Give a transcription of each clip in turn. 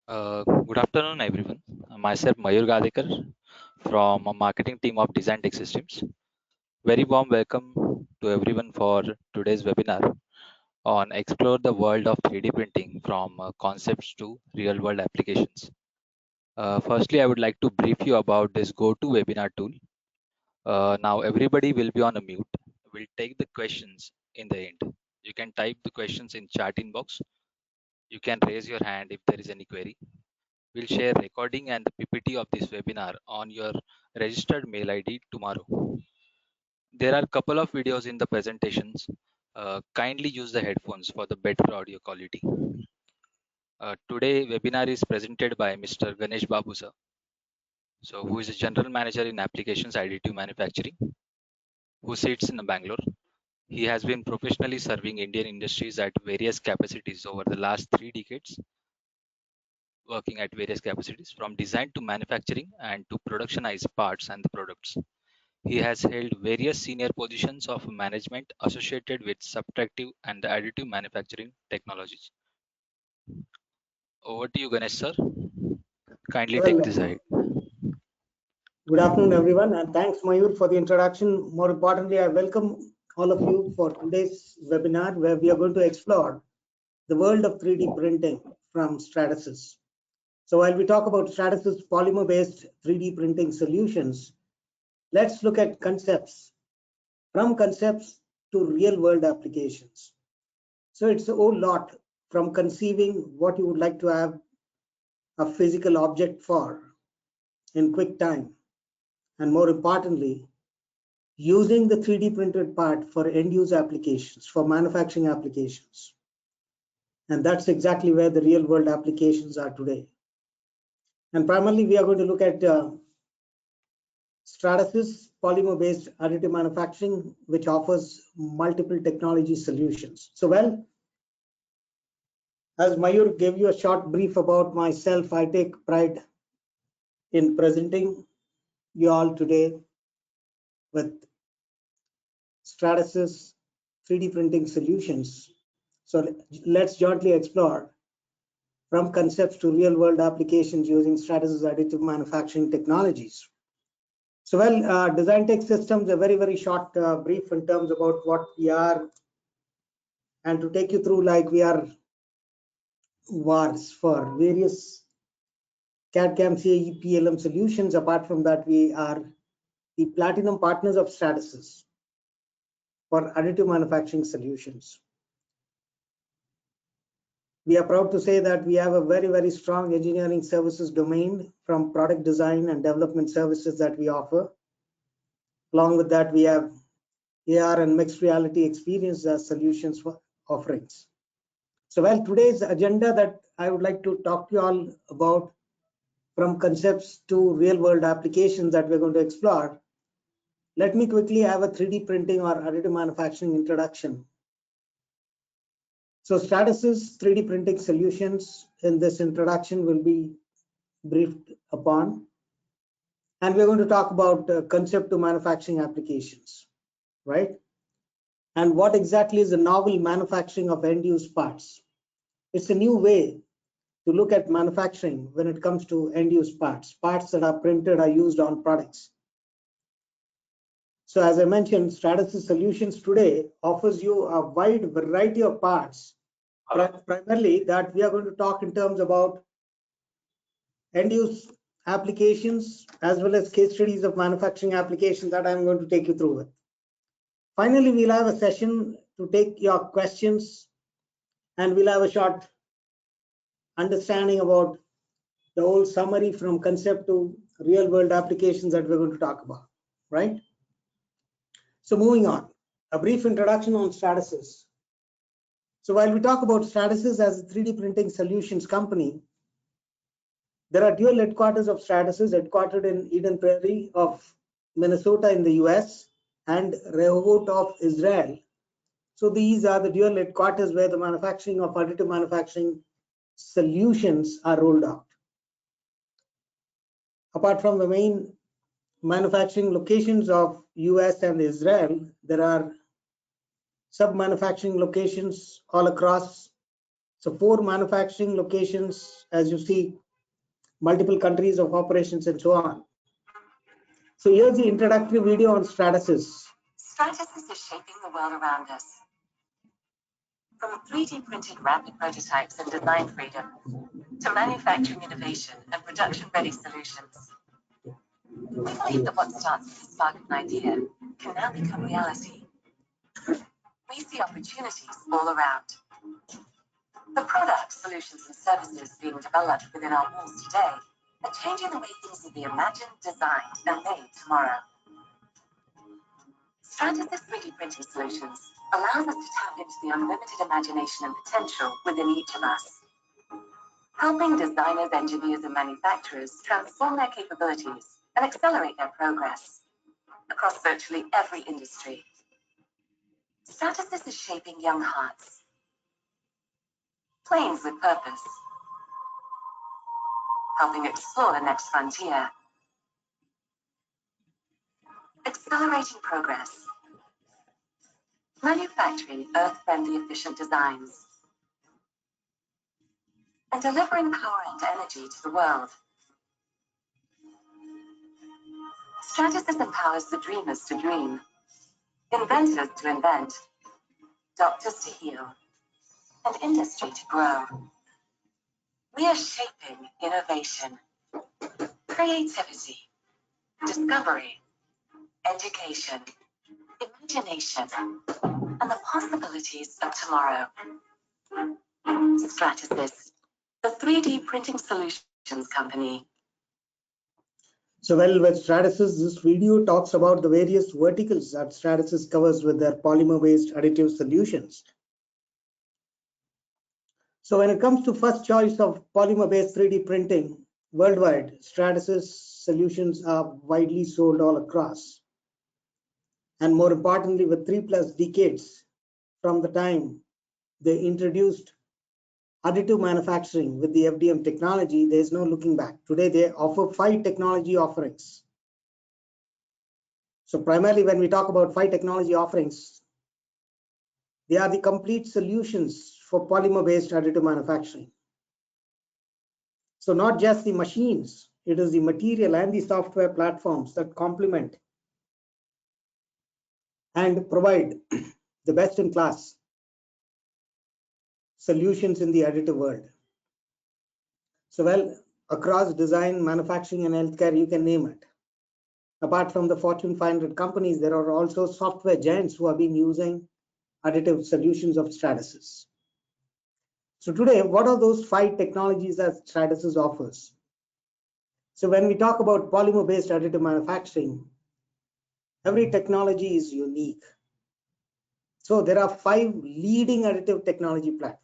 Good afternoon, everyone. Myself, Mayur Gadekar from a marketing team of Design Tech Systems. Very warm welcome to everyone for today's webinar on Explore the World of 3D Printing from concepts to real world applications. Firstly, I would like to brief you about this GoToWebinar tool. Now, everybody will be on a mute. We'll take the questions in the end. You can type the questions in chat inbox. You can raise your hand if there is any query. We'll share recording and the PPT of this webinar on your registered mail ID tomorrow. There are a couple of videos in the presentations. Kindly use the headphones for the better audio quality. Today webinar is presented by Mr. Ganesh Babu sir, who is a general manager in applications additive manufacturing, who sits in Bangalore. He has been professionally serving Indian industries at various capacities over the last 3 decades, working at various capacities from design to manufacturing and to productionize parts and the products. He has held various senior positions of management associated with subtractive and additive manufacturing technologies. Over to you, Ganesh sir. Kindly take this ahead. Good afternoon, everyone, and thanks, Mayur, for the introduction. More importantly, I welcome all of you for today's webinar, where we are going to explore the world of 3D printing from Stratasys. So while we talk about Stratasys polymer-based 3D printing solutions, let's look at concepts, from concepts to real-world applications. So it's a whole lot, from conceiving what you would like to have a physical object for in quick time, and more importantly, using the 3D printed part for end-use applications, for manufacturing applications. And that's exactly where the real-world applications are today. And primarily, we are going to look at Stratasys polymer-based additive manufacturing, which offers multiple technology solutions. So, well, as Mayur gave you a short brief about myself, I take pride in presenting you all today with Stratasys 3D printing solutions. So let's jointly explore from concepts to real-world applications using Stratasys additive manufacturing technologies. So, well, Design Tech Systems, a very, very short brief in terms about what we are, and to take you through, like, we are VARs for various CAD/CAM, CAE, PLM solutions. Apart from that, we are the platinum partners of Stratasys for additive manufacturing solutions. We are proud to say that we have a very, very strong engineering services domain, from product design and development services that we offer. Along with that, we have AR and mixed reality experience as solutions for offerings. So, well, today's agenda that I would like to talk to you all about, from concepts to real world applications that we're going to explore, let me quickly have a 3D printing or additive manufacturing introduction. So Stratasys 3D printing solutions in this introduction will be briefed upon. And we're going to talk about concept to manufacturing applications, right? And what exactly is the novel manufacturing of end-use parts? It's a new way to look at manufacturing when it comes to end-use parts. Parts that are printed are used on products. So as I mentioned, Stratasys Solutions today offers you a wide variety of parts, primarily that we are going to talk in terms about end-use applications as well as case studies of manufacturing applications that I'm going to take you through with. Finally, we'll have a session to take your questions, and we'll have a short understanding about the whole summary from concept to real world applications that we're going to talk about, right? So moving on, a brief introduction on Stratasys. So while we talk about Stratasys as a 3D printing solutions company, there are dual headquarters of Stratasys, headquartered in Eden Prairie of Minnesota in the US and Rehovot of Israel. So these are the dual headquarters where the manufacturing of additive manufacturing solutions are rolled out. Apart from the main manufacturing locations of US and Israel, there are sub-manufacturing locations all across So 4 manufacturing locations, as you see, multiple countries of operations and so on. So here's the introductory video on Stratasys. Stratasys is shaping the world around us. From 3D printed rapid prototypes and design freedom to manufacturing innovation and production-ready solutions. We believe that what starts as a spark of an idea can now become reality. We see opportunities all around. The products, solutions, and services being developed within our walls today are changing the way things will be imagined, designed, and made tomorrow. Stratasys 3D printing solutions allows us to tap into the unlimited imagination and potential within each of us, helping designers, engineers, and manufacturers transform their capabilities and accelerate their progress across virtually every industry. Stratasys is shaping young hearts, planes with purpose, helping explore the next frontier, accelerating progress, manufacturing earth-friendly efficient designs, and delivering power and energy to the world. Stratasys empowers the dreamers to dream, inventors to invent, doctors to heal, and industry to grow. We are shaping innovation, creativity, discovery, education, imagination, and the possibilities of tomorrow. Stratasys, the 3D printing solutions company. So well, with Stratasys, this video talks about the various verticals that Stratasys covers with their polymer-based additive solutions. So when it comes to first choice of polymer-based 3D printing worldwide, Stratasys solutions are widely sold all across. And more importantly, with 3+ decades from the time they introduced additive manufacturing with the FDM technology, there is no looking back. Today, they offer 5 technology offerings. So primarily, when we talk about 5 technology offerings, they are the complete solutions for polymer-based additive manufacturing. So not just the machines, it is the material and the software platforms that complement and provide the best-in-class solutions in the additive world. So well, across design, manufacturing, and healthcare, you can name it. Apart from the Fortune 500 companies, there are also software giants who have been using additive solutions of Stratasys. So today, what are those 5 technologies that Stratasys offers? So when we talk about polymer-based additive manufacturing, every technology is unique. So there are 5 leading additive technology platforms.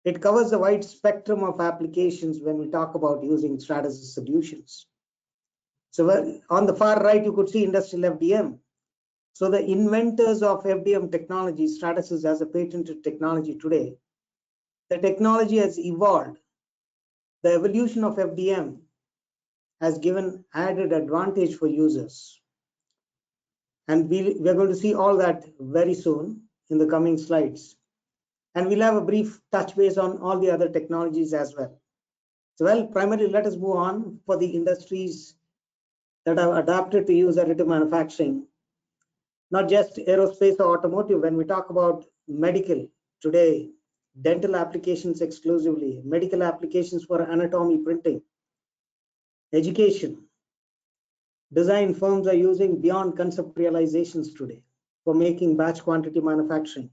It covers a wide spectrum of applications when we talk about using Stratasys solutions. So on the far right, you could see industrial FDM. So the inventors of FDM technology, Stratasys has a patented technology today. The technology has evolved. The evolution of FDM has given added advantage for users. And we're going to see all that very soon in the coming slides. And we'll have a brief touch base on all the other technologies as well. So well, primarily let us move on for the industries that have adapted to use additive manufacturing. Not just aerospace or automotive. When we talk about medical today, dental applications exclusively, medical applications for anatomy printing, education, design firms are using beyond concept realizations today for making batch quantity manufacturing.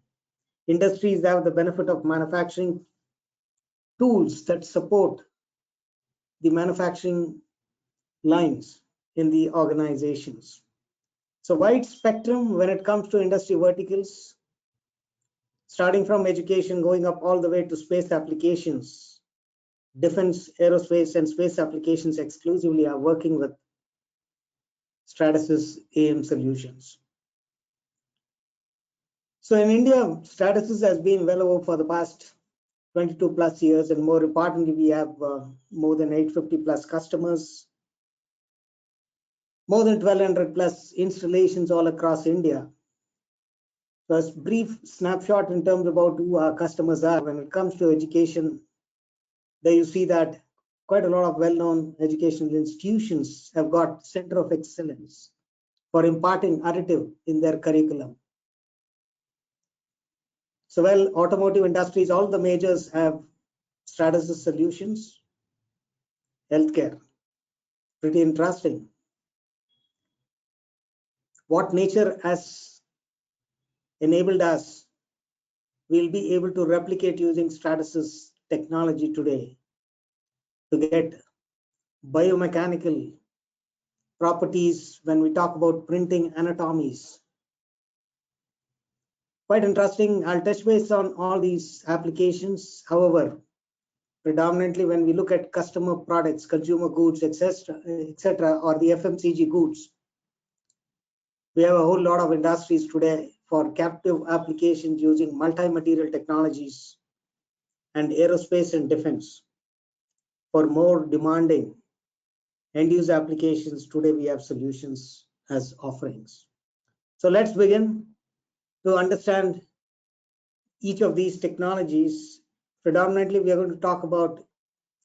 Industries have the benefit of manufacturing tools that support the manufacturing lines in the organizations. So wide spectrum when it comes to industry verticals, starting from education, going up all the way to space applications. Defense, aerospace, and space applications exclusively are working with Stratasys AM solutions. So in India, Stratasys has been well over for the past 22+ years, and more importantly, we have more than 850+ customers, more than 1200+ installations all across India. First, brief snapshot in terms about who our customers are. When it comes to education, there you see that quite a lot of well-known educational institutions have got center of excellence for imparting additive in their curriculum. So, well, automotive industries, all the majors have Stratasys solutions. Healthcare, pretty interesting. What nature has enabled us, we'll be able to replicate using Stratasys technology today to get biomechanical properties when we talk about printing anatomies. Quite interesting. I'll touch base on all these applications. However, predominantly when we look at customer products, consumer goods, etc., or the FMCG goods, we have a whole lot of industries today for captive applications using multi-material technologies and aerospace and defense. For more demanding end-use applications, today we have solutions as offerings. So let's begin to understand each of these technologies. Predominantly, we are going to talk about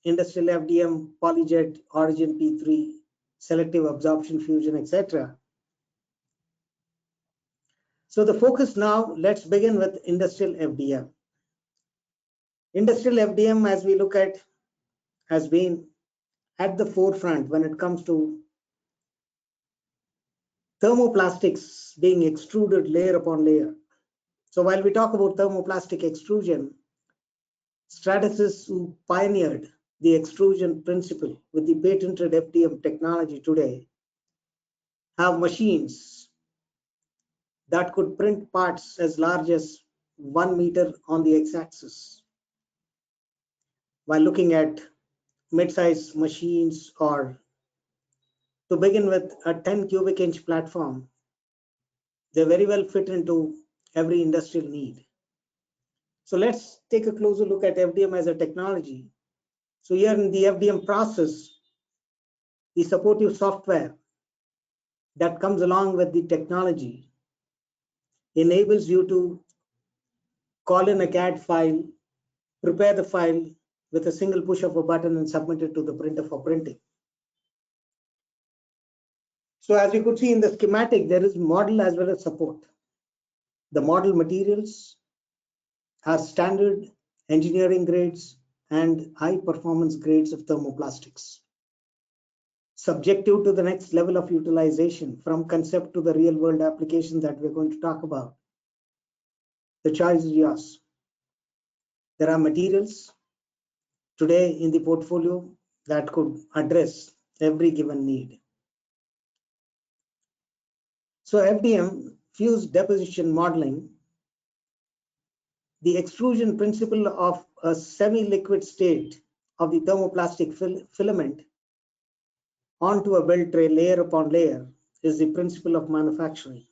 industrial FDM, PolyJet, Origin P3, selective absorption fusion, etc. So the focus now, let's begin with industrial FDM. Industrial FDM, as we look at, has been at the forefront when it comes to thermoplastics being extruded layer upon layer. So while we talk about thermoplastic extrusion, Stratasys, who pioneered the extrusion principle with the patented FDM technology today, have machines that could print parts as large as 1 meter on the x-axis. While looking at mid-size machines, or to begin with a 10 cubic inch platform, they very well fit into every industrial need. So let's take a closer look at FDM as a technology. So here in the FDM process, the supportive software that comes along with the technology enables you to call in a CAD file, prepare the file with a single push of a button and submit it to the printer for printing. So as you could see in the schematic, there is model as well as support. The model materials are standard engineering grades and high performance grades of thermoplastics. Subjective to the next level of utilization, from concept to the real world application that we're going to talk about, the choice is yours. There are materials today in the portfolio that could address every given need. So FDM, fused deposition modeling, the extrusion principle of a semi-liquid state of the thermoplastic filament onto a belt tray layer upon layer is the principle of manufacturing.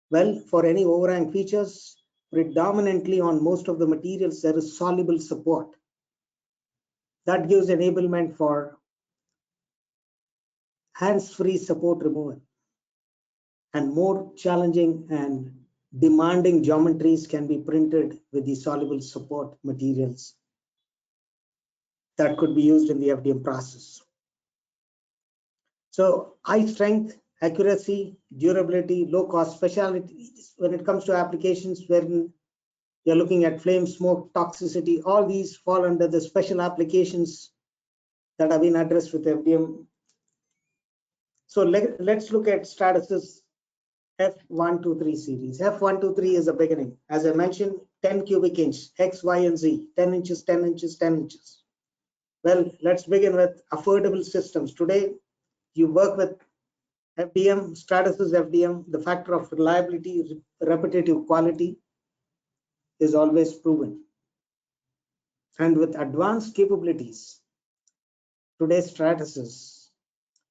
Well, for any overhang features, predominantly on most of the materials, there is soluble support. That gives enablement for hands-free support removal. And more challenging and demanding geometries can be printed with the soluble support materials that could be used in the FDM process. So high strength, accuracy, durability, low cost, specialty when it comes to applications wherein you're looking at flame, smoke, toxicity, all these fall under the special applications that have been addressed with FDM. So let's look at Stratasys F123 series. F123 is a beginning. As I mentioned, 10 cubic inch, X, Y, and Z, 10 inches, 10 inches, 10 inches. Well, let's begin with affordable systems. Today, you work with FDM, Stratasys FDM, the factor of reliability, repetitive quality is always proven. And with advanced capabilities, today's Stratasys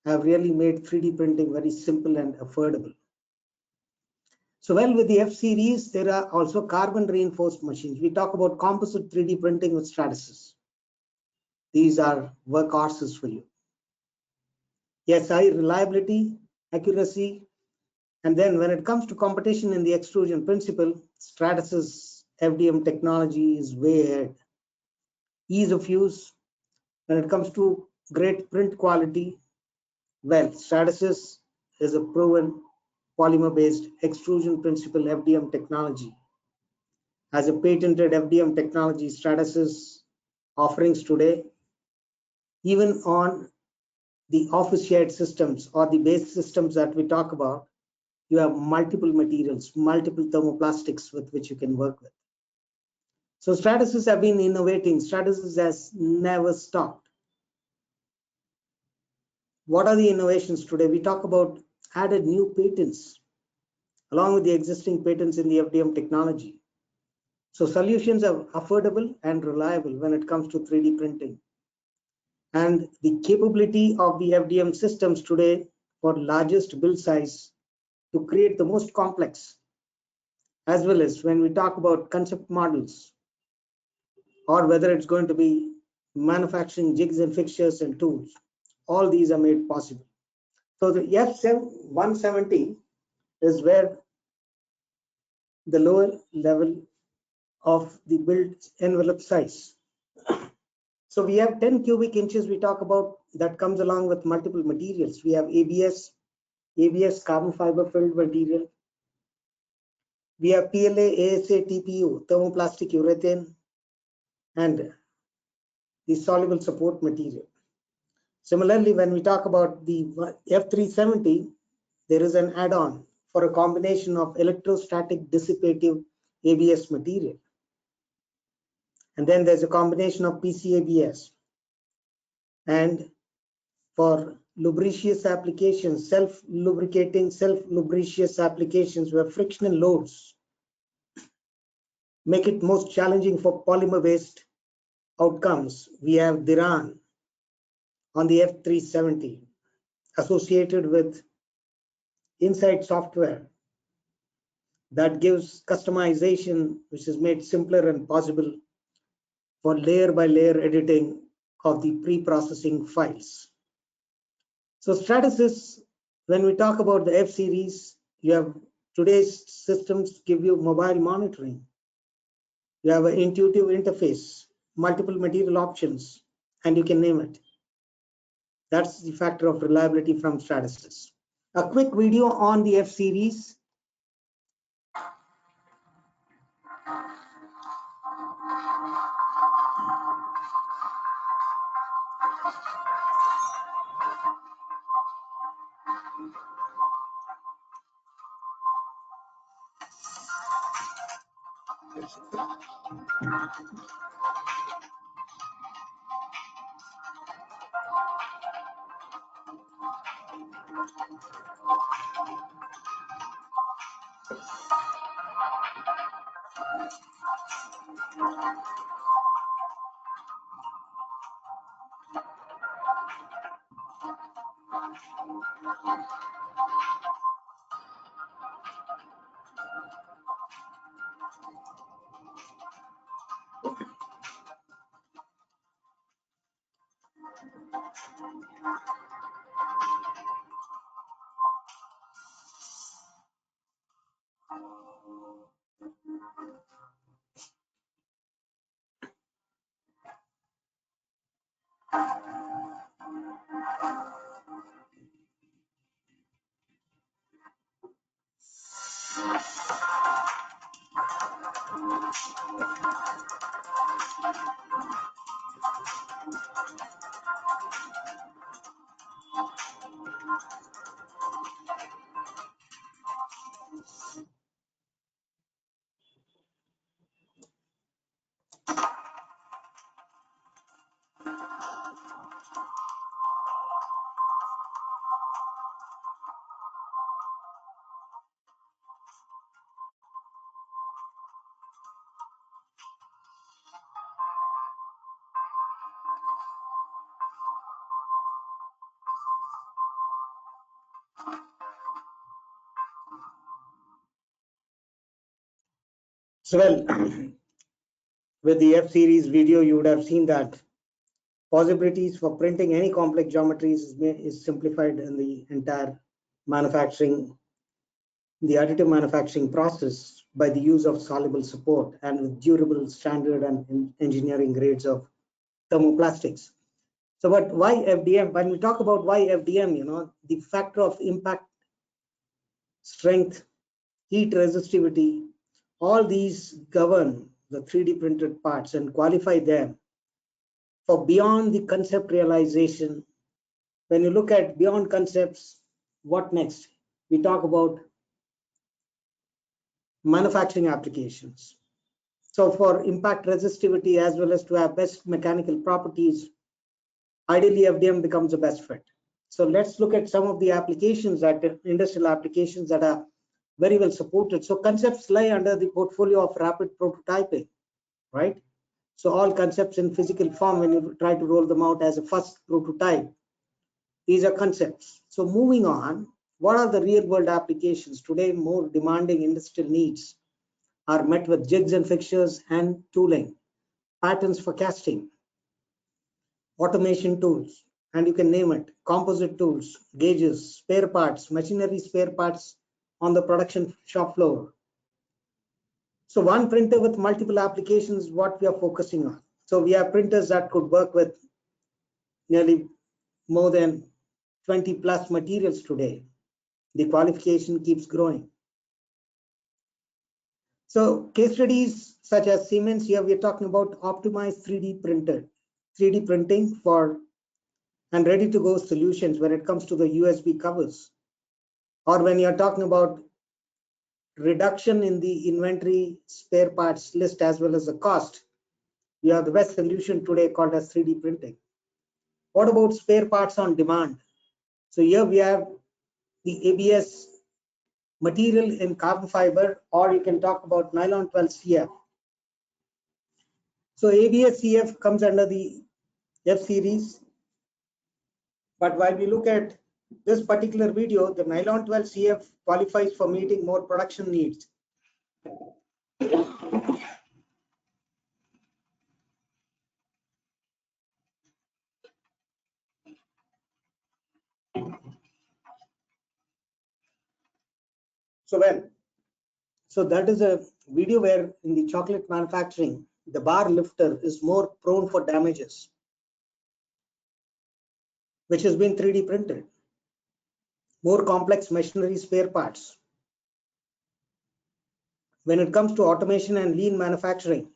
have really made 3D printing very simple and affordable. So well, with the F series, there are also carbon reinforced machines. We talk about composite 3D printing with Stratasys. These are workhorses for you. Yes, high reliability, accuracy, And then when it comes to competition in the extrusion principle, Stratasys FDM technology is way ahead. Ease of use, when it comes to great print quality, well, Stratasys is a proven polymer-based extrusion principle FDM technology. As a patented FDM technology, Stratasys offerings today, even on the office shared systems or the base systems that we talk about, you have multiple materials, multiple thermoplastics with which you can work with. So Stratasys have been innovating. Stratasys has never stopped. What are the innovations today? We talk about added new patents along with the existing patents in the FDM technology. So solutions are affordable and reliable when it comes to 3D printing. And the capability of the FDM systems today for largest build size to create the most complex, as well as when we talk about concept models, or whether it's going to be manufacturing jigs and fixtures and tools, all these are made possible. So the F170 is where the lower level of the build envelope size. So we have 10 cubic inches we talk about that comes along with multiple materials. We have ABS carbon fiber filled material. We have PLA, ASA, TPU, thermoplastic urethane, and the soluble support material. Similarly, when we talk about the F370, there is an add-on for a combination of electrostatic dissipative ABS material. And then there's a combination of PCABS. And for lubricious applications, self-lubricating, self-lubricious applications where frictional loads make it most challenging for polymer-based outcomes, we have Dhiran on the F370 associated with Insight software that gives customization, which is made simpler and possible for layer by layer editing of the pre-processing files. So Stratasys, when we talk about the F series, you have today's systems give you mobile monitoring. You have an intuitive interface, multiple material options, and you can name it. That's the factor of reliability from Stratasys. A quick video on the F series. So well, with the F series video, you would have seen that possibilities for printing any complex geometries is simplified in the entire manufacturing the additive manufacturing process by the use of soluble support and with durable standard and engineering grades of thermoplastics. So, but why FDM? When we talk about why FDM, the factor of impact, strength, heat resistivity, all these govern the 3D printed parts and qualify them for beyond the concept realization. When you look at beyond concepts, what next? We talk about manufacturing applications. So for impact resistivity as well as to have best mechanical properties, ideally FDM becomes the best fit. So let's look at some of the applications, that industrial applications that are very well supported. So concepts lie under the portfolio of rapid prototyping, right? So all concepts in physical form, when you try to roll them out as a first prototype, these are concepts. So moving on, what are the real world applications? Today, more demanding industrial needs are met with jigs and fixtures and tooling, patterns for casting, automation tools, and you can name it, composite tools, gauges, spare parts, machinery spare parts on the production shop floor. So one printer with multiple applications, what we are focusing on. So we have printers that could work with nearly more than 20 plus materials today. The qualification keeps growing. So case studies such as Siemens, here we're talking about optimized 3D printing for and ready to go solutions when it comes to the USB covers. Or when you're talking about reduction in the inventory spare parts list as well as the cost, we have the best solution today called as 3D printing. What about spare parts on demand? So here we have the ABS material in carbon fiber, or you can talk about nylon 12 CF. So ABS CF comes under the F series. But while we look at this particular video, the nylon 12 CF qualifies for meeting more production needs. So that is a video where in the chocolate manufacturing, the bar lifter is more prone for damages, which has been 3D printed. More complex machinery spare parts. When it comes to automation and lean manufacturing,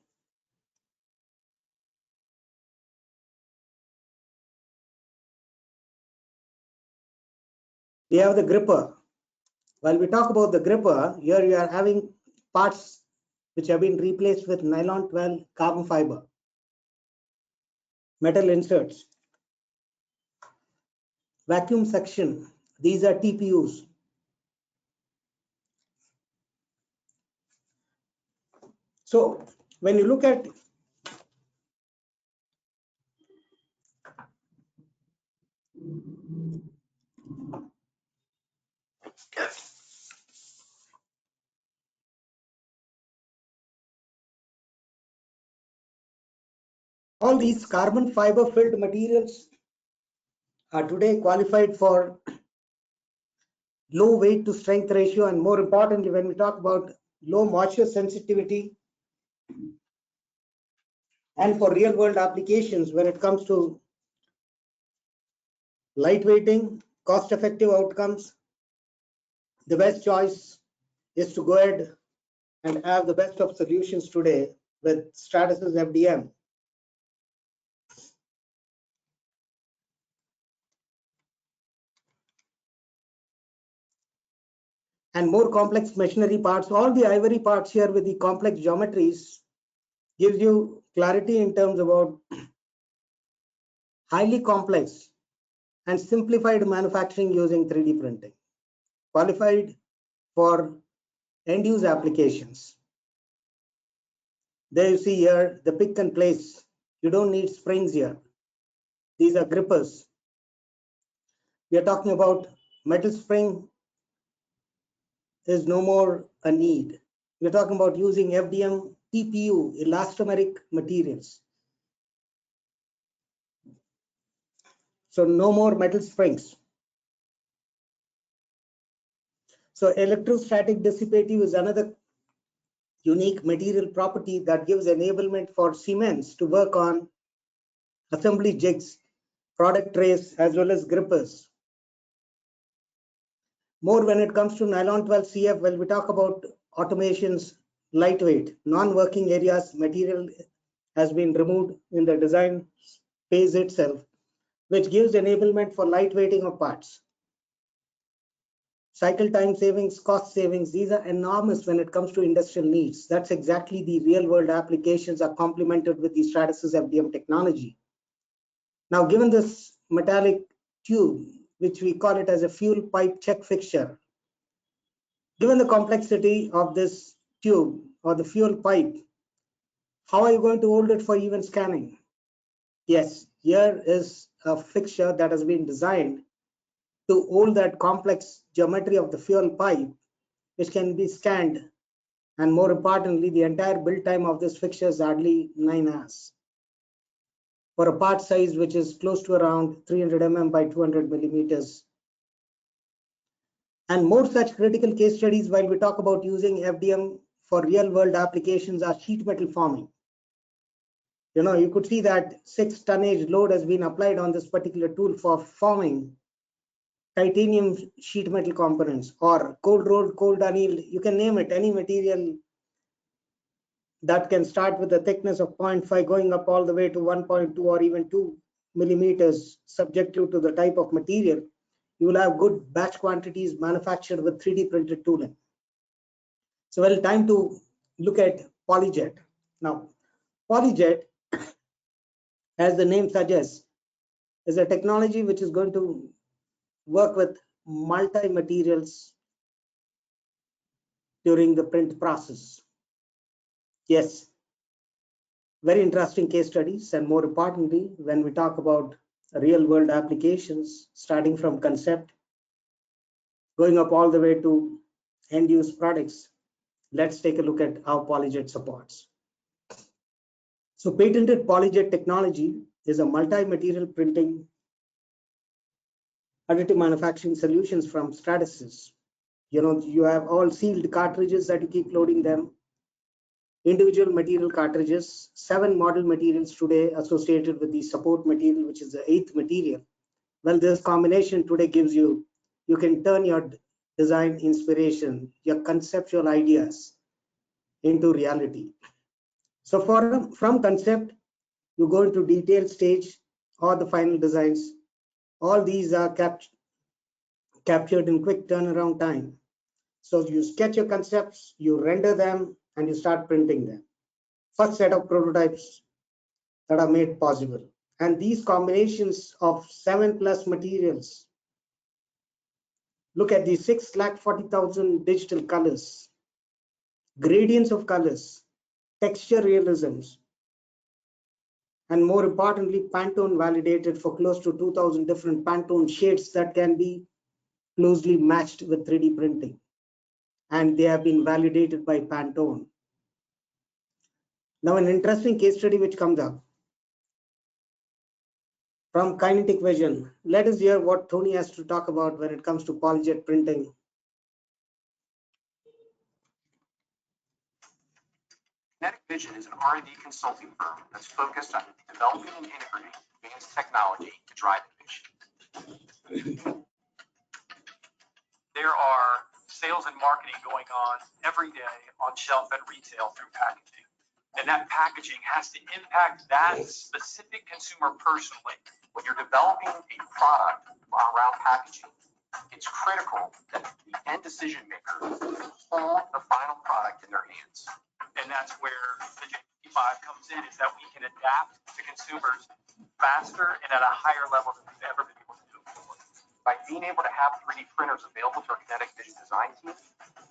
we have the gripper. While we talk about the gripper, here you are having parts which have been replaced with nylon 12 carbon fiber, metal inserts, vacuum suction. These are TPUs. So when you look at all these carbon fiber filled materials are today qualified for low weight to strength ratio, and more importantly, when we talk about low moisture sensitivity and for real world applications, when it comes to lightweighting, cost effective outcomes, the best choice is to go ahead and have the best of solutions today with Stratasys FDM. And more complex machinery parts, all the ivory parts here with the complex geometries gives you clarity in terms about highly complex and simplified manufacturing using 3D printing, qualified for end-use applications. There you see here the pick and place. You don't need springs here. These are grippers. We are talking about metal spring is no more a need. We're talking about using FDM TPU, elastomeric materials. So no more metal springs. So electrostatic dissipative is another unique material property that gives enablement for Siemens to work on assembly jigs, product trays, as well as grippers. More when it comes to nylon 12 CF, when we talk about automations, lightweight, non-working areas, material has been removed in the design phase itself, which gives enablement for lightweighting of parts. Cycle time savings, cost savings, these are enormous when it comes to industrial needs. That's exactly the real world applications are complemented with the Stratasys FDM technology. Now, given this metallic tube, which we call it as a fuel pipe check fixture, given the complexity of this tube or the fuel pipe, how are you going to hold it for even scanning? Yes, here is a fixture that has been designed to hold that complex geometry of the fuel pipe, which can be scanned. And more importantly, the entire build time of this fixture is hardly 9 hours. For a part size which is close to around 300 mm by 200 millimeters. And more such critical case studies while we talk about using FDM for real world applications are sheet metal forming. You could see that 6 tonnage load has been applied on this particular tool for forming titanium sheet metal components or cold rolled, cold annealed, you can name it, any material that can start with a thickness of 0.5 going up all the way to 1.2 or even 2 millimeters, subjective to the type of material. You will have good batch quantities manufactured with 3D printed tooling. So, well, time to look at PolyJet. Now, PolyJet, as the name suggests, is a technology which is going to work with multi-materials during the print process. Yes, very interesting case studies, and more importantly, when we talk about real world applications, starting from concept, going up all the way to end use products, let's take a look at how PolyJet supports. So patented PolyJet technology is a multi-material printing additive manufacturing solutions from Stratasys. You have all sealed cartridges that you keep loading them, individual material cartridges, 7 model materials today associated with the support material, which is the 8th material. Well, this combination today gives you can turn your design inspiration, your conceptual ideas into reality. So from concept, you go into detailed stage or the final designs. All these are captured in quick turnaround time. So you sketch your concepts, you render them, and you start printing them. First set of prototypes that are made possible. And these combinations of 7+ materials, look at these 640,000 digital colors, gradients of colors, texture realisms, and more importantly, Pantone validated for close to 2,000 different Pantone shades that can be closely matched with 3D printing. And they have been validated by Pantone. Now, an interesting case study which comes up from Kinetic Vision. Let us hear what Tony has to talk about when it comes to PolyJet printing. Kinetic Vision is an R&D consulting firm that's focused on developing and integrating advanced technology to drive innovation. There are sales and marketing going on every day on shelf at retail through packaging. And that packaging has to impact that specific consumer personally. When you're developing a product around packaging, it's critical that the end decision maker hold the final product in their hands. And that's where the J55 comes in, is that we can adapt to consumers faster and at a higher level than we've ever been able to do before. By being able to have 3D printers available to our Kinetic Vision design team,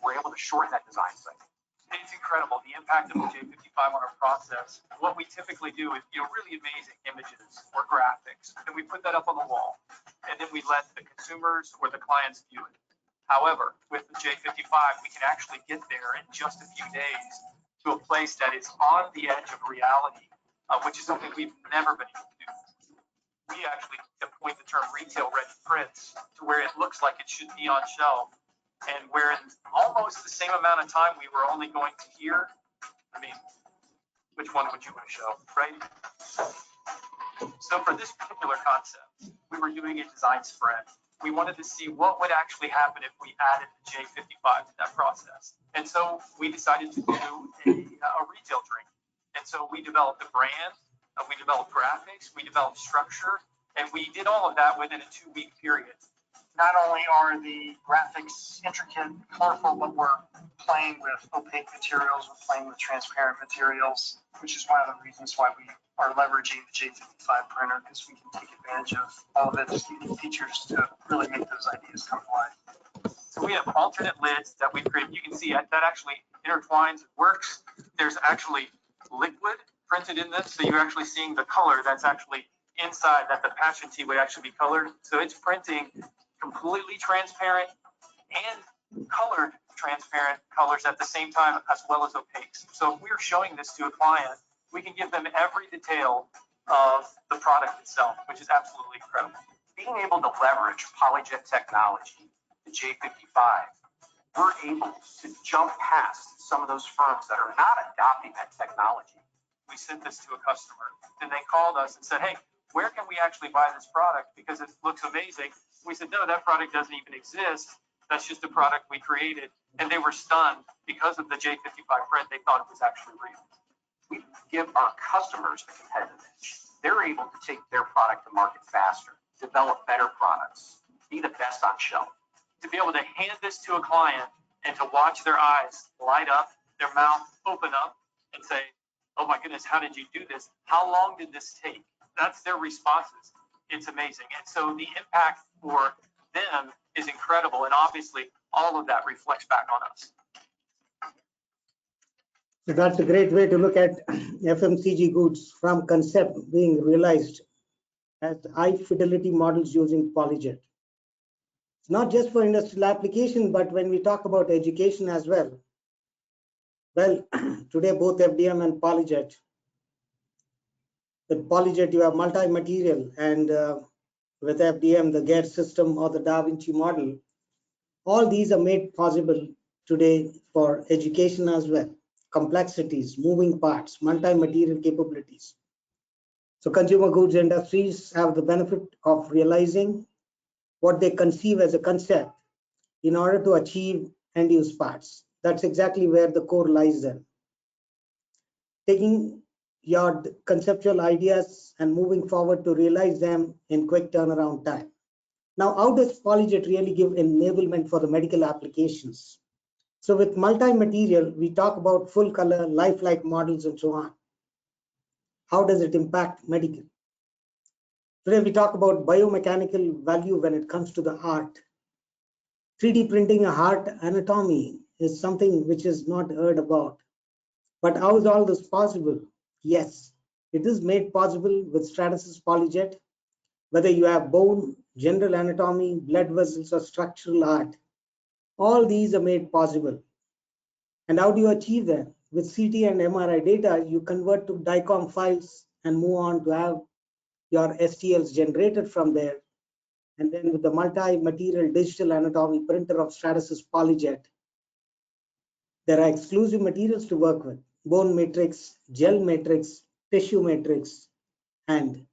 we're able to shorten that design cycle. It's incredible, the impact of the J55 on our process. What we typically do is, really amazing images or graphics, and we put that up on the wall, and then we let the consumers or the clients view it. However, with the J55, we can actually get there in just a few days to a place that is on the edge of reality, which is something we've never been able to do. We actually appoint the term retail ready prints to where it looks like it should be on shelf And where in almost the same amount of time we were only going to here, I mean, which one would you want to show, right? So for this particular concept, we were doing a design sprint. We wanted to see what would actually happen if we added the J55 to that process. And so we decided to do a retail drink. And so we developed a brand, we developed graphics, we developed structure, and we did all of that within a 2-week period. Not only are the graphics intricate, colorful, but we're playing with opaque materials, we're playing with transparent materials, which is one of the reasons why we are leveraging the J55 printer, because we can take advantage of all of its unique features to really make those ideas come to life. So we have alternate lids that we've created. You can see that actually intertwines, it works. There's actually liquid printed in this, so you're actually seeing the color that's actually inside, that the passion tea would actually be colored. So it's printing completely transparent and colored transparent colors at the same time, as well as opaques. So if we're showing this to a client, we can give them every detail of the product itself, which is absolutely incredible. Being able to leverage PolyJet technology, the J55, we're able to jump past some of those firms that are not adopting that technology. We sent this to a customer, and they called us and said, hey, where can we actually buy this product? Because it looks amazing. We said, no, that product doesn't even exist. That's just a product we created. And they were stunned because of the J55 print. They thought it was actually real. We give our customers a competitive edge. They're able to take their product to market faster, develop better products, be the best on shelf. To be able to hand this to a client and to watch their eyes light up, their mouth open up and say, oh my goodness, how did you do this? How long did this take? That's their responses. It's amazing. And so the impact for them is incredible. And obviously all of that reflects back on us. So that's a great way to look at FMCG goods from concept being realized as high fidelity models using PolyJet. It's not just for industrial application, but when we talk about education as well. Well, today both FDM and PolyJet. With PolyJet, you have multi-material, and with FDM, the GATE system or the Da Vinci model. All these are made possible today for education as well. Complexities, moving parts, multi-material capabilities. So consumer goods industries have the benefit of realizing what they conceive as a concept in order to achieve end-use parts. That's exactly where the core lies then. Taking your conceptual ideas and moving forward to realize them in quick turnaround time. Now, how does PolyJet really give enablement for the medical applications? So with multi-material, we talk about full color, lifelike models and so on. How does it impact medical? Today we talk about biomechanical value when it comes to the heart. 3D printing a heart anatomy is something which is not heard about. But how is all this possible? Yes, it is made possible with Stratasys PolyJet. Whether you have bone, general anatomy, blood vessels, or structural heart, all these are made possible. And how do you achieve that? With CT and MRI data, you convert to DICOM files and move on to have your STLs generated from there. And then with the multi-material digital anatomy printer of Stratasys PolyJet, there are exclusive materials to work with: bone matrix, gel matrix, tissue matrix, and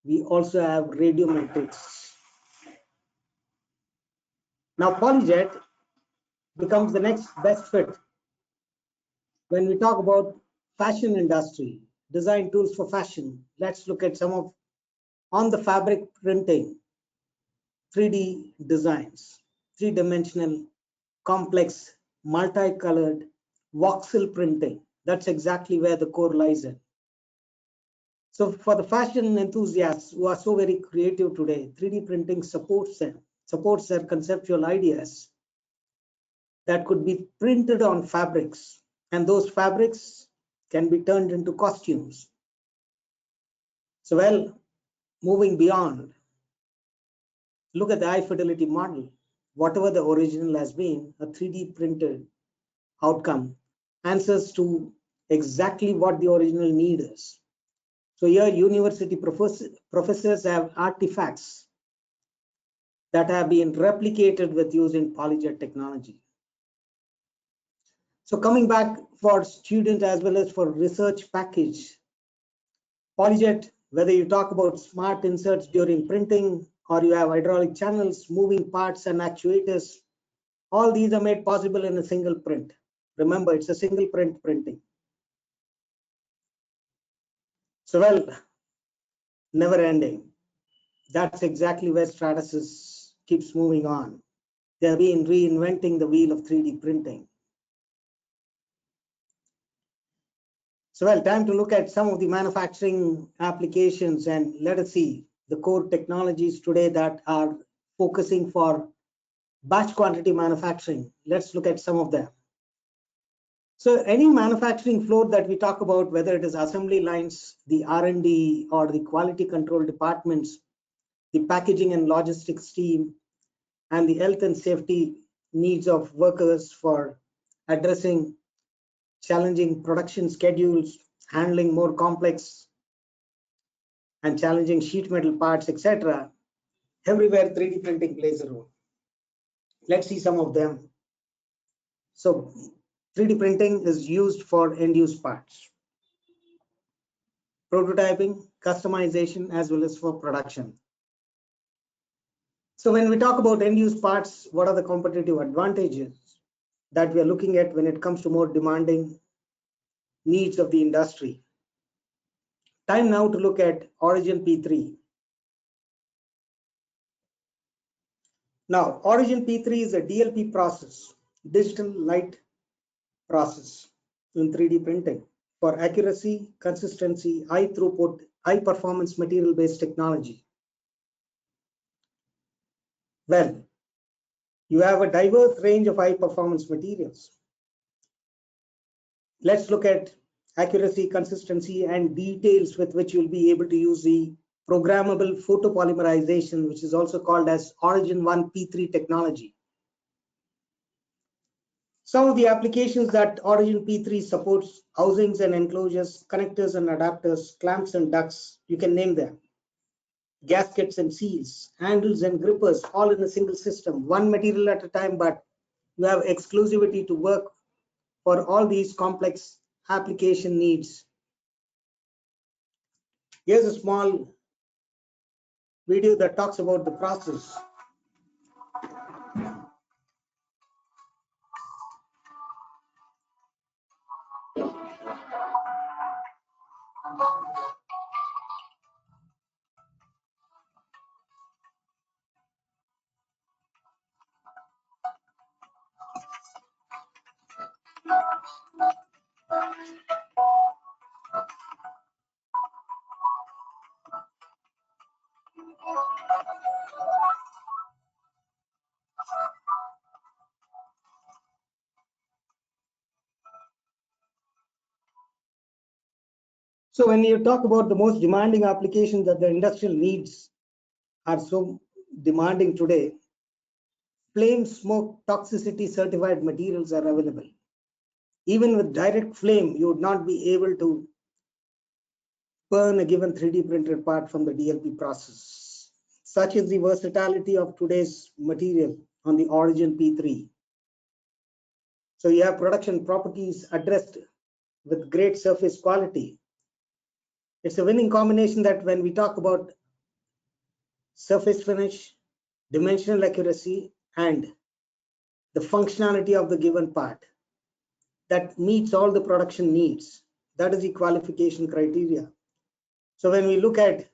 we also have radio matrix. Now PolyJet becomes the next best fit when we talk about fashion industry, design tools for fashion. Let's look at some of on the fabric printing, 3D designs, three-dimensional, complex, multicolored, voxel printing. That's exactly where the core lies in. So for the fashion enthusiasts who are so very creative today, 3D printing supports them, supports their conceptual ideas that could be printed on fabrics, and those fabrics can be turned into costumes. So, well, moving beyond, look at the high fidelity model. Whatever the original has been, a 3D printed outcome answers to exactly what the original need is. So here university professors have artifacts that have been replicated with using PolyJet technology. So coming back for student as well as for research package, PolyJet, whether you talk about smart inserts during printing or you have hydraulic channels, moving parts and actuators, all these are made possible in a single print. Remember, it's a single print printing. So, well, never ending. That's exactly where Stratasys keeps moving on. They have been reinventing the wheel of 3D printing. So, well, time to look at some of the manufacturing applications and let us see the core technologies today that are focusing for batch quantity manufacturing. Let's look at some of them. So any manufacturing floor that we talk about, whether it is assembly lines, the R&D or the quality control departments, the packaging and logistics team, and the health and safety needs of workers for addressing challenging production schedules, handling more complex and challenging sheet metal parts, etc. Everywhere 3D printing plays a role. Let's see some of them. So 3D printing is used for end-use parts, prototyping, customization, as well as for production. So when we talk about end-use parts, what are the competitive advantages that we are looking at when it comes to more demanding needs of the industry? Time now to look at Origin P3. Now, Origin P3 is a DLP process, digital light process in 3D printing for accuracy, consistency, high throughput, high performance material based technology. Well, you have a diverse range of high performance materials. Let's look at accuracy, consistency, and details with which you'll be able to use the programmable photopolymerization, which is also called as Origin 1 P3 technology. Some of the applications that Origin P3 supports: housings and enclosures, connectors and adapters, clamps and ducts, you can name them. Gaskets and seals, handles and grippers, all in a single system, one material at a time, but you have exclusivity to work for all these complex application needs. Here's a small video that talks about the process. So when you talk about the most demanding applications that the industrial needs are so demanding today, flame, smoke, toxicity certified materials are available. Even with direct flame, you would not be able to burn a given 3D printed part from the DLP process. Such is the versatility of today's material on the Origin P3. So you have production properties addressed with great surface quality. It's a winning combination that when we talk about surface finish, dimensional accuracy, and the functionality of the given part that meets all the production needs. That is the qualification criteria. So when we look at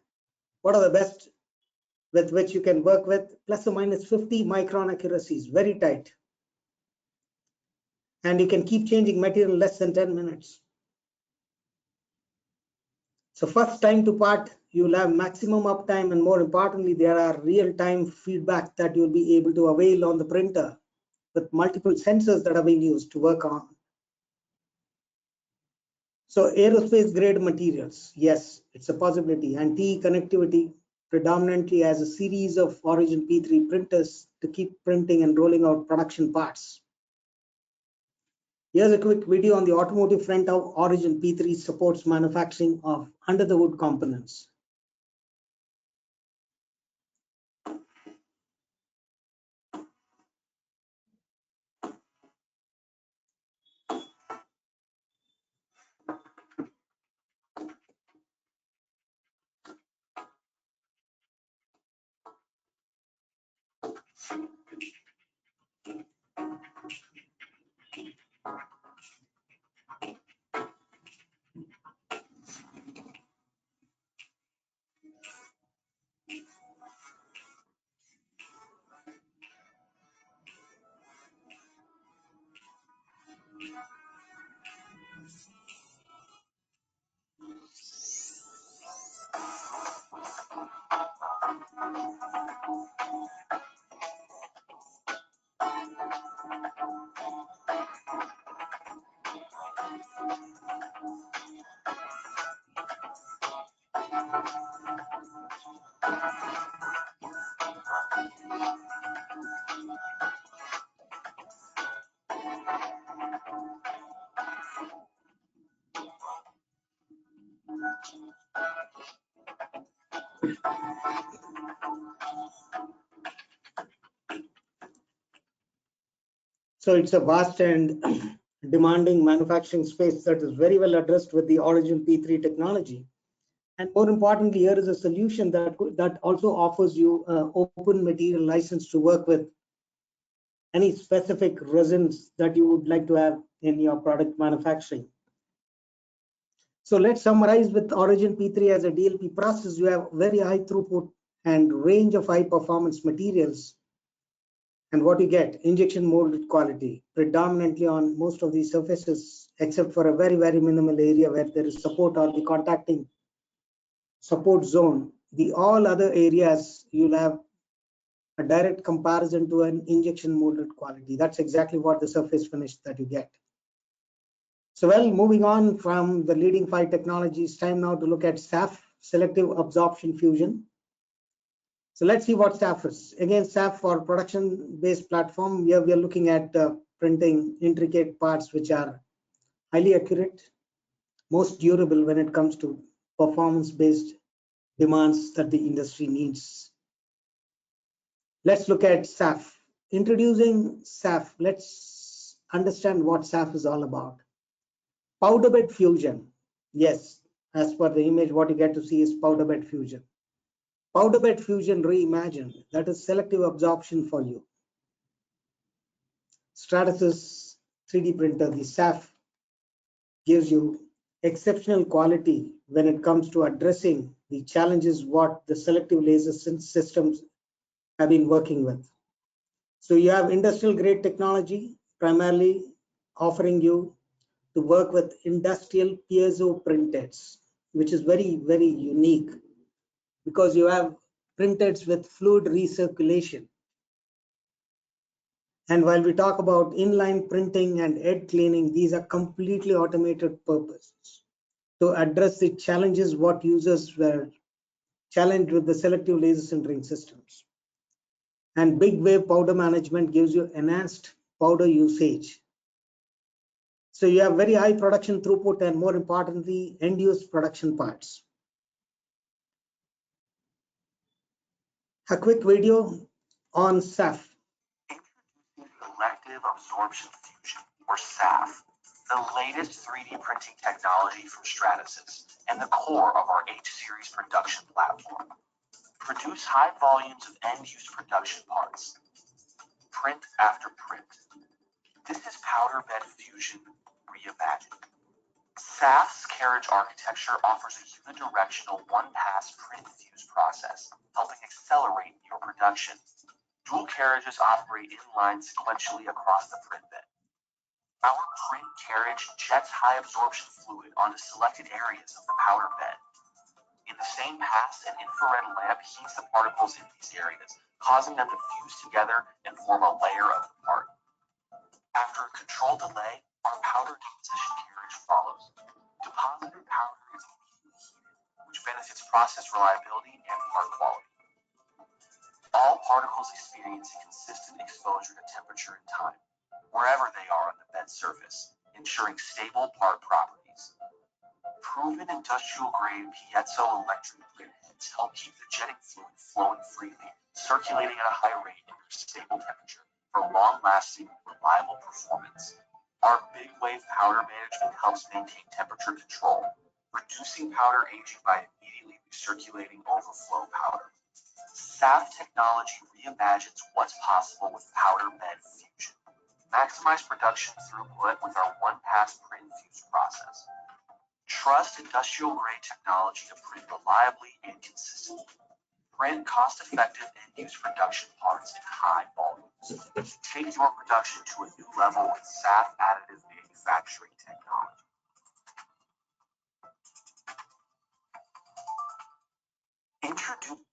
what are the best with which you can work with, plus or minus 50 micron accuracies, very tight. And you can keep changing material less than 10 minutes. So first time to part, you will have maximum uptime, and more importantly, there are real-time feedback that you'll be able to avail on the printer with multiple sensors that are being used to work on. So aerospace grade materials, yes, it's a possibility. And TE connectivity predominantly as a series of Origin P3 printers to keep printing and rolling out production parts. Here's a quick video on the automotive front of Origin P3 supports manufacturing of under the hood components. So it's a vast and demanding manufacturing space that is very well addressed with the Origin P3 technology. And more importantly, here is a solution that also offers you an open material license to work with any specific resins that you would like to have in your product manufacturing. So let's summarize with Origin P3 as a DLP process. You have very high throughput and range of high performance materials. And what you get, injection molded quality, predominantly on most of these surfaces, except for a very, very minimal area where there is support or the contacting support zone. The all other areas, you'll have a direct comparison to an injection molded quality. That's exactly what the surface finish that you get. So, well, moving on from the leading 5 technologies, time now to look at SAF, selective absorption fusion. So let's see what SAF is. Again, SAF for production-based platform, here we are looking at printing intricate parts which are highly accurate, most durable when it comes to performance-based demands that the industry needs. Let's look at SAF. Introducing SAF, let's understand what SAF is all about. Powder bed fusion. Yes, as per the image, what you get to see is powder bed fusion. Powder bed fusion reimagined, that is selective absorption for you. Stratasys 3D printer, the SAF, gives you exceptional quality when it comes to addressing the challenges what the selective laser systems have been working with. So you have industrial grade technology, primarily offering you to work with industrial piezo printers, which is very, very unique because you have printers with fluid recirculation. And while we talk about inline printing and head cleaning, these are completely automated purposes to address the challenges what users were challenged with the selective laser sintering systems. And big wave powder management gives you enhanced powder usage. So you have very high production throughput and more importantly, end-use production parts. A quick video on SAF. Selective absorption fusion, or SAF, the latest 3D printing technology from Stratasys and the core of our H-Series production platform. Produce high volumes of end-use production parts. Print after print. This is powder bed fusion reimagined. SAF's carriage architecture offers a unidirectional one-pass print fuse process, helping accelerate your production. Dual carriages operate in line sequentially across the print bed. Our print carriage jets high absorption fluid onto selected areas of the powder bed. In the same pass, an infrared lamp heats the particles in these areas, causing them to fuse together and form a layer of the part. After a controlled delay, our powder deposition carriage follows. Deposited powder is heated, which benefits process reliability and part quality. All particles experience a consistent exposure to temperature and time, wherever they are on the bed surface, ensuring stable part properties. Proven industrial-grade piezoelectric print heads help keep the jetting fluid flowing freely, circulating at a high rate and a stable temperature for long-lasting, reliable performance. Our big wave powder management helps maintain temperature control, reducing powder aging by immediately recirculating overflow powder. SAF technology reimagines what's possible with powder bed fusion. Maximize production throughput with our one-pass print fuse process. Trust industrial grade technology to print reliably and consistently. Print cost-effective end-use production parts in high volumes. Take your production to a new level with SAF additive manufacturing technology. Introduce.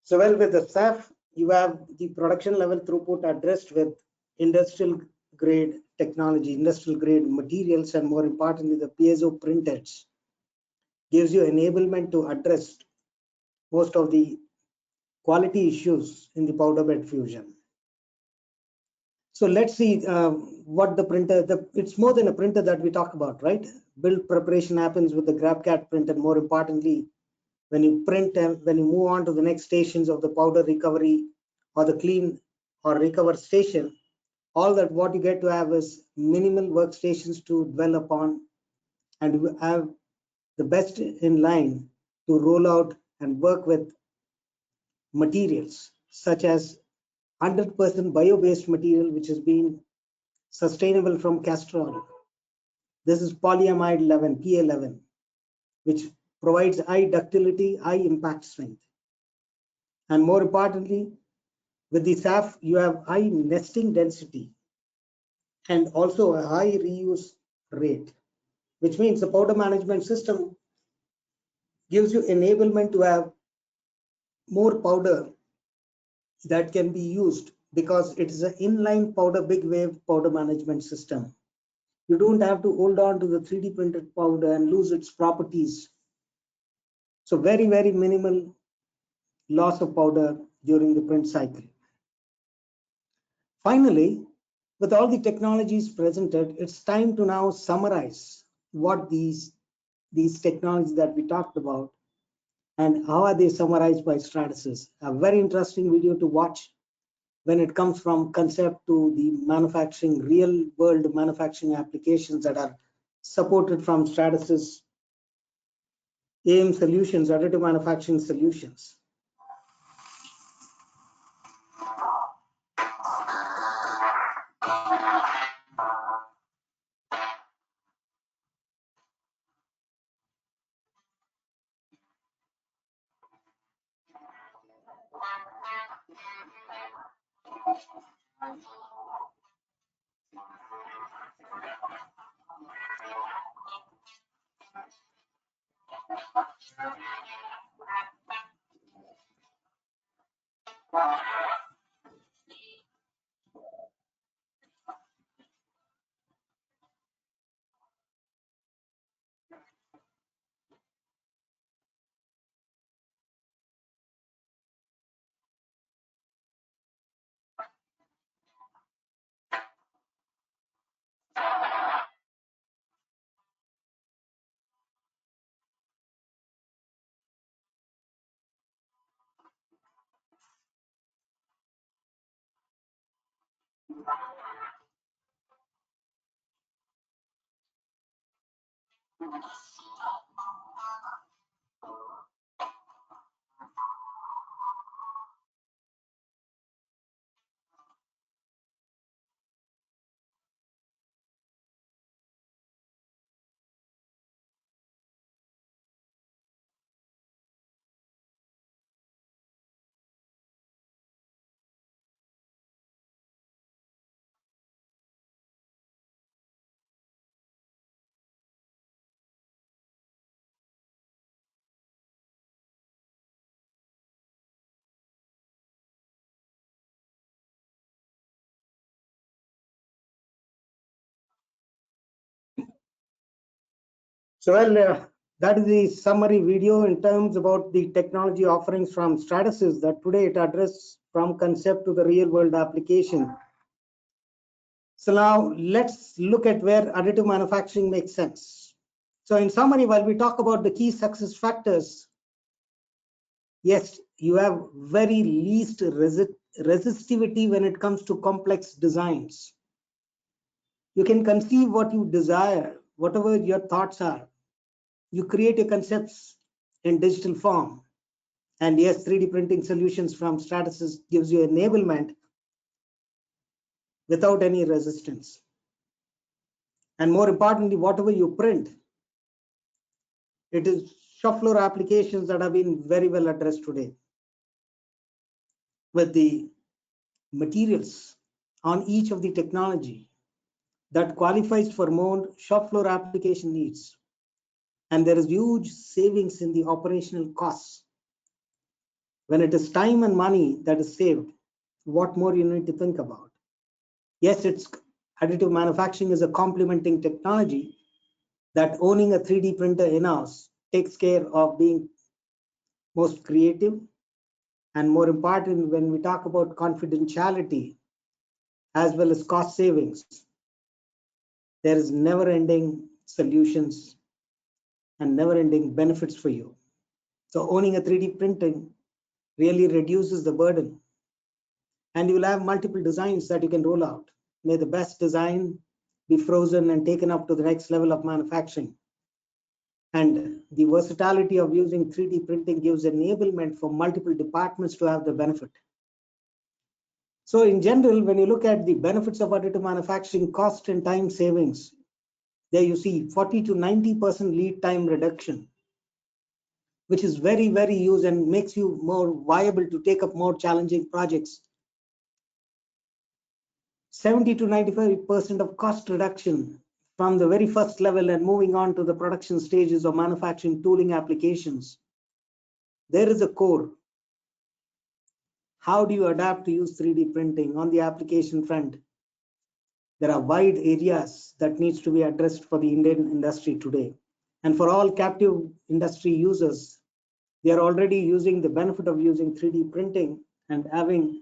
So well, with the SAF, you have the production level throughput addressed with industrial grade technology, industrial grade materials, and more importantly, the piezo printers gives you enablement to address most of the quality issues in the powder bed fusion. So let's see what the printer, it's more than a printer that we talk about, right? Build preparation happens with the GrabCAD printer. More importantly, when you print and when you move on to the next stations of the powder recovery or the clean or recover station, all that what you get to have is minimal workstations to dwell upon, and you have the best in line to roll out and work with materials such as 100% bio-based material, which has been sustainable from castor oil. This is polyamide 11, PA11, which provides high ductility, high impact strength. And more importantly, with the SAF, you have high nesting density and also a high reuse rate, which means the powder management system gives you enablement to have more powder that can be used because it is an inline powder big wave powder management system. You don't have to hold on to the 3D printed powder and lose its properties. So very, very minimal loss of powder during the print cycle. Finally, with all the technologies presented, it's time to now summarize what these technologies that we talked about and how are they summarized by Stratasys. A very interesting video to watch when it comes from concept to the manufacturing, real world manufacturing applications that are supported from Stratasys AM solutions, additive manufacturing solutions. So well, that is the summary video in terms about the technology offerings from Stratasys that today it addresses from concept to the real world application. So now let's look at where additive manufacturing makes sense. So in summary, while we talk about the key success factors, yes, you have very least resistivity when it comes to complex designs. You can conceive what you desire, whatever your thoughts are. You create your concepts in digital form. And yes, 3D printing solutions from Stratasys gives you enablement without any resistance. And more importantly, whatever you print, it is shop floor applications that have been very well addressed today with the materials on each of the technology that qualifies for more shop floor application needs. And there is huge savings in the operational costs. When it is time and money that is saved, what more you need to think about? Yes, it's additive manufacturing is a complementing technology that owning a 3D printer in-house takes care of being most creative, and more important when we talk about confidentiality as well as cost savings. There is never-ending solutions and never-ending benefits for you. So owning a 3D printing really reduces the burden, and you will have multiple designs that you can roll out. May the best design be frozen and taken up to the next level of manufacturing. And the versatility of using 3D printing gives enablement for multiple departments to have the benefit. So in general, when you look at the benefits of additive manufacturing, cost and time savings, there you see 40 to 90% lead time reduction, which is very, very used and makes you more viable to take up more challenging projects. 70 to 95% of cost reduction from the very first level and moving on to the production stages of manufacturing tooling applications. There is a core. How do you adapt to use 3D printing on the application front? There are wide areas that needs to be addressed for the Indian industry today. And for all captive industry users, they are already using the benefit of using 3D printing and having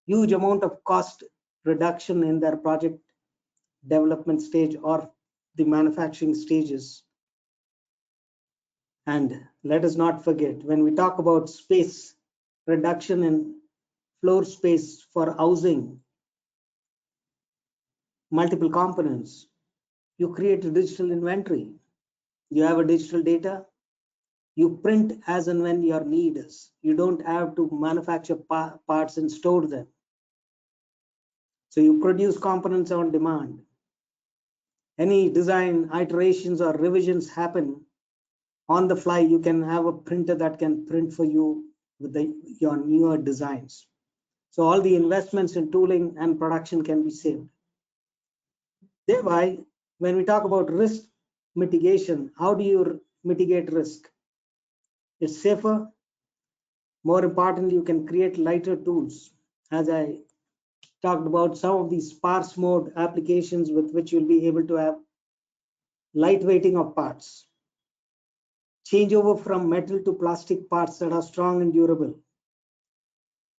huge amount of cost reduction in their project development stage or the manufacturing stages. And let us not forget, when we talk about space reduction in floor space for housing multiple components, you create a digital inventory. You have a digital data. You print as and when your need is. You don't have to manufacture parts and store them. So you produce components on demand. Any design iterations or revisions happen on the fly. You can have a printer that can print for you with your newer designs. So all the investments in tooling and production can be saved. Thereby, when we talk about risk mitigation, how do you mitigate risk? It's safer. More importantly, you can create lighter tools. As I talked about, some of these sparse mode applications with which you'll be able to have lightweighting of parts. Changeover from metal to plastic parts that are strong and durable.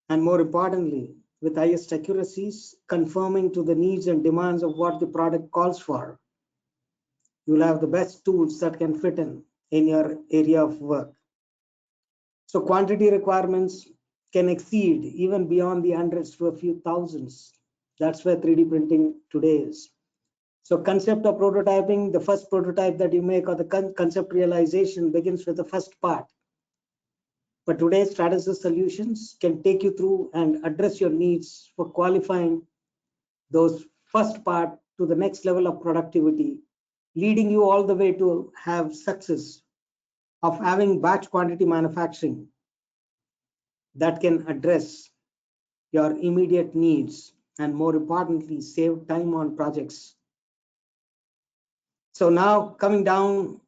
And more importantly, with highest accuracies, conforming to the needs and demands of what the product calls for. You'll have the best tools that can fit in your area of work. So quantity requirements can exceed even beyond the hundreds to a few thousands. That's where 3D printing today is. So concept of prototyping, the first prototype that you make or the concept realization begins with the first part. But today's Stratasys solutions can take you through and address your needs for qualifying those first part to the next level of productivity, leading you all the way to have success of having batch quantity manufacturing that can address your immediate needs and more importantly, save time on projects. So now coming down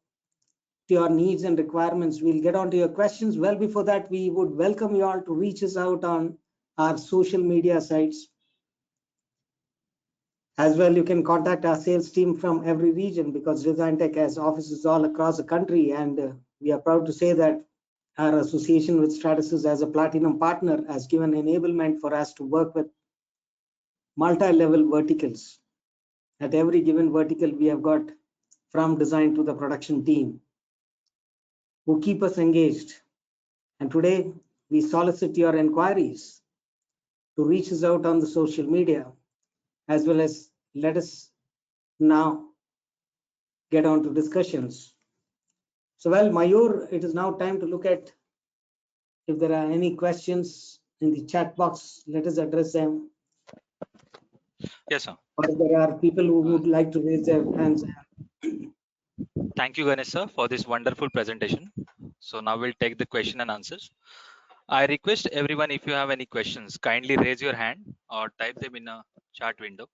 to your needs and requirements, we'll get on to your questions. Well, before that, we would welcome you all to reach us out on our social media sites. As well, you can contact our sales team from every region because Designtek has offices all across the country, and we are proud to say that our association with Stratasys as a platinum partner has given enablement for us to work with multi-level verticals. At every given vertical, we have got from design to the production team who keep us engaged. And today, we solicit your inquiries to reach us out on the social media, as well as let us now get on to discussions. So, well, Mayur, it is now time to look at If there are any questions in the chat box, let us address them. Yes, sir. Or if there are people who would like to raise their hands. Thank you, Ganesh sir, for this wonderful presentation. So now we'll take the question and answers. I request everyone, if you have any questions, kindly raise your hand or type them in a chat window.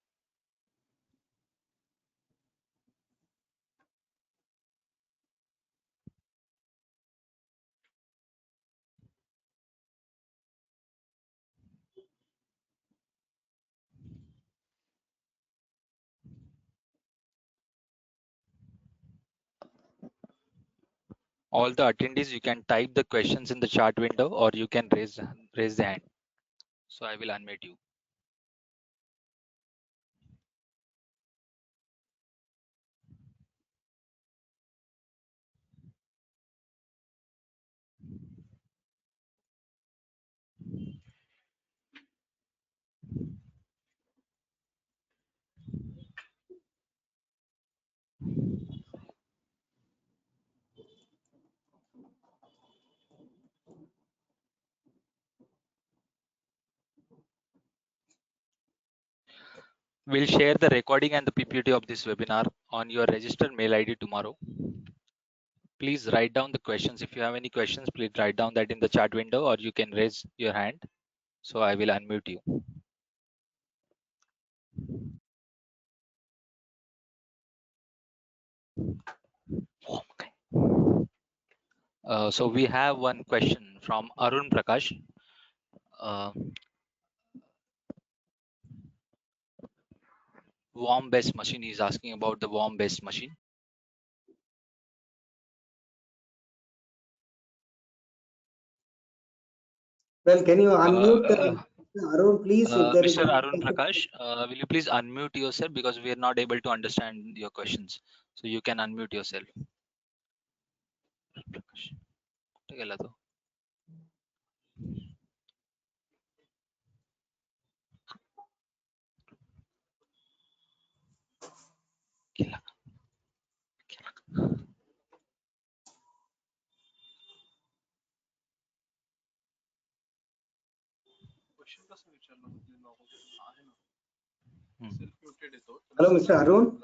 All the attendees, you can type the questions in the chat window or you can raise the hand. So I will unmute you. We'll share the recording and the PPT of this webinar on your registered mail ID tomorrow. Please write down the questions. If you have any questions, please write down that in the chat window or you can raise your hand. So I will unmute you. So we have one question from Arun Prakash. Warm based machine. He's asking about the warm based machine. Well, can you unmute Arun, please? If there is Mr. any Arun Prakash, will you please unmute yourself because we are not able to understand your questions. So you can unmute yourself. Prakash. कुठे गेला तो? गेला. Hello, Mr. Arun.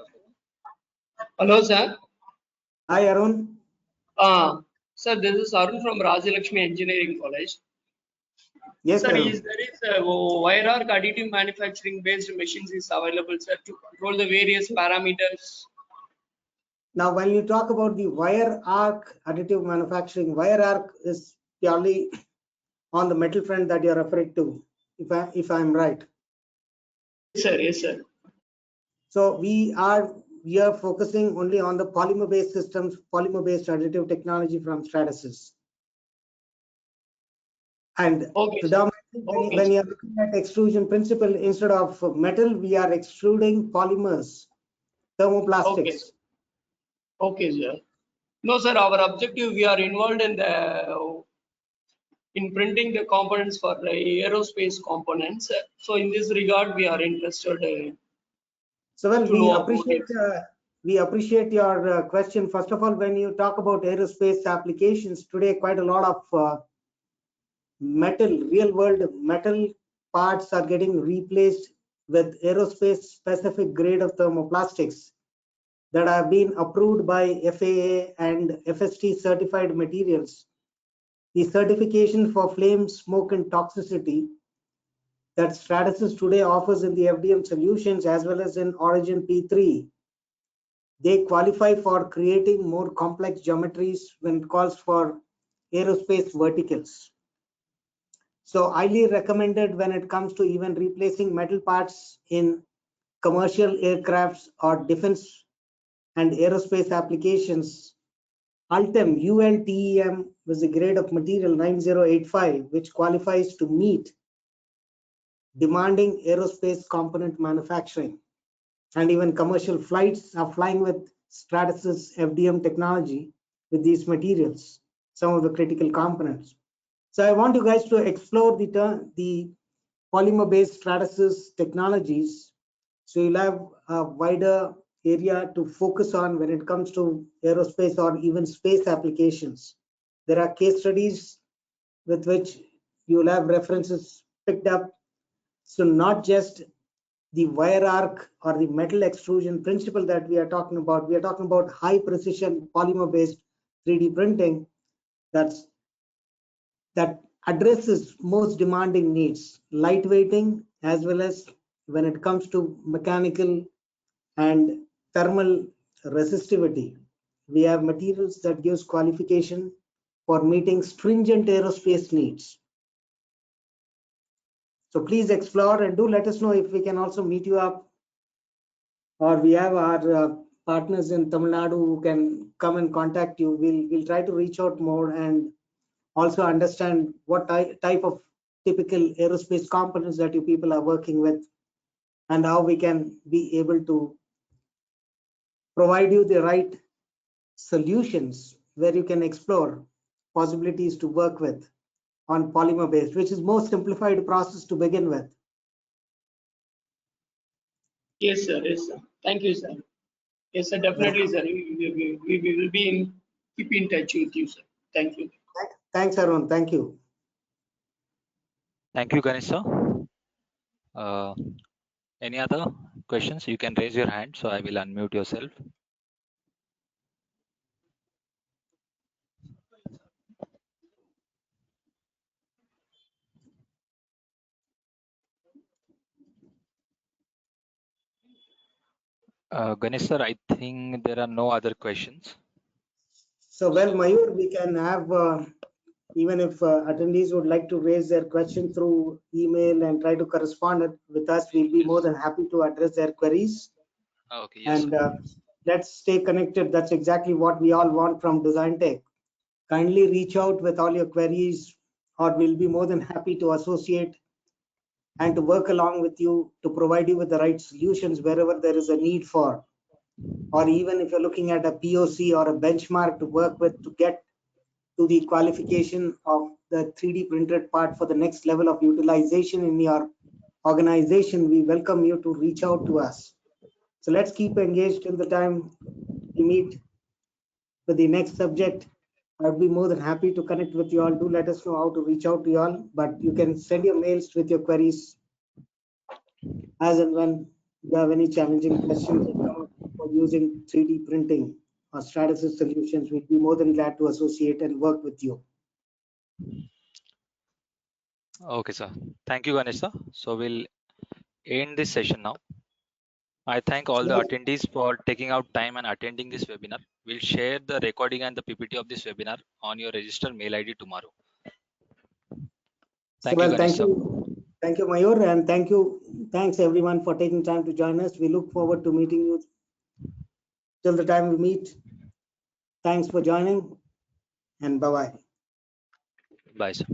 Hello, sir. Hi, Arun. Sir, this is Arun from Rajalakshmi Engineering College. Yes, Sir, Arun. there is a wire arc additive manufacturing based machines is available, sir, to control the various parameters. Now, when you talk about the wire arc additive manufacturing, wire arc is purely on the metal front that you're referring to, if I'm right. Yes, sir. Yes, sir. So we are focusing only on the polymer-based systems, polymer-based additive technology from Stratasys. And Okay, predominantly, when you're looking at extrusion principle, instead of metal, we are extruding polymers, thermoplastics. Okay, sir. No, sir. Our objective, we are involved in printing the components for the aerospace components. So in this regard, we are interested. So well, we appreciate your question. First of all, when you talk about aerospace applications today, quite a lot of real world metal parts are getting replaced with aerospace specific grade of thermoplastics that have been approved by FAA and FST certified materials. The certification for flame, smoke, and toxicity that Stratasys today offers in the FDM solutions as well as in Origin P3, they qualify for creating more complex geometries when it calls for aerospace verticals. So highly recommended when it comes to even replacing metal parts in commercial aircrafts or defense and aerospace applications. Ultem ULTEM was a grade of material 9085, which qualifies to meet demanding aerospace component manufacturing. And even commercial flights are flying with Stratasys FDM technology with these materials, some of the critical components. So I want you guys to explore the polymer-based Stratasys technologies. So you'll have a wider area to focus on when it comes to aerospace or even space applications. There are case studies with which you'll have references picked up. So not just the wire arc or the metal extrusion principle that we are talking about. We are talking about high precision polymer based 3D printing that addresses most demanding needs, lightweighting, as well as when it comes to mechanical and thermal resistivity. We have materials that gives qualification for meeting stringent aerospace needs. So please explore and do let us know if we can also meet you up, or we have our partners in Tamil Nadu who can come and contact you. We'll try to reach out more and also understand what type of typical aerospace components that you people are working with, and how we can be able to provide you the right solutions where you can explore possibilities to work with on polymer based, which is more simplified process to begin with. Yes, sir. Yes, sir. Thank you, sir. Yes, sir. Definitely, sir. We will be keep in touch with you, sir. Thank you. Thanks, Arun. Thank you. Thank you, Ganesh sir. Any other questions? You can raise your hand, so I will unmute yourself. Ganesh sir, I think there are no other questions. So, well, Mayur, we can have, even if attendees would like to raise their question through email and try to correspond with us, we'll be more than happy to address their queries. Okay, yes. And let's stay connected. That's exactly what we all want from Design Tech. Kindly reach out with all your queries, or we'll be more than happy to associate and to work along with you to provide you with the right solutions wherever there is a need for, or even if you're looking at a POC or a benchmark to work with to get to the qualification of the 3D printed part for the next level of utilization in your organization, we welcome you to reach out to us. So let's keep engaged till the time we meet with the next subject. I'd be more than happy to connect with you all. Do let us know how to reach out to you all, but you can send your mails with your queries as and when you have any challenging questions that come up for using 3D printing or Stratasys solutions. We'd be more than glad to associate and work with you. Okay, sir. Thank you, Ganesh sir. So we'll end this session now. I thank all the attendees for taking out time and attending this webinar. We'll share the recording and the PPT of this webinar on your registered mail ID tomorrow. Thank you, Ganesh sir. Thank you, Mayur, and thanks everyone for taking time to join us. We look forward to meeting you till the time we meet. Thanks for joining, and bye-bye. Bye, sir.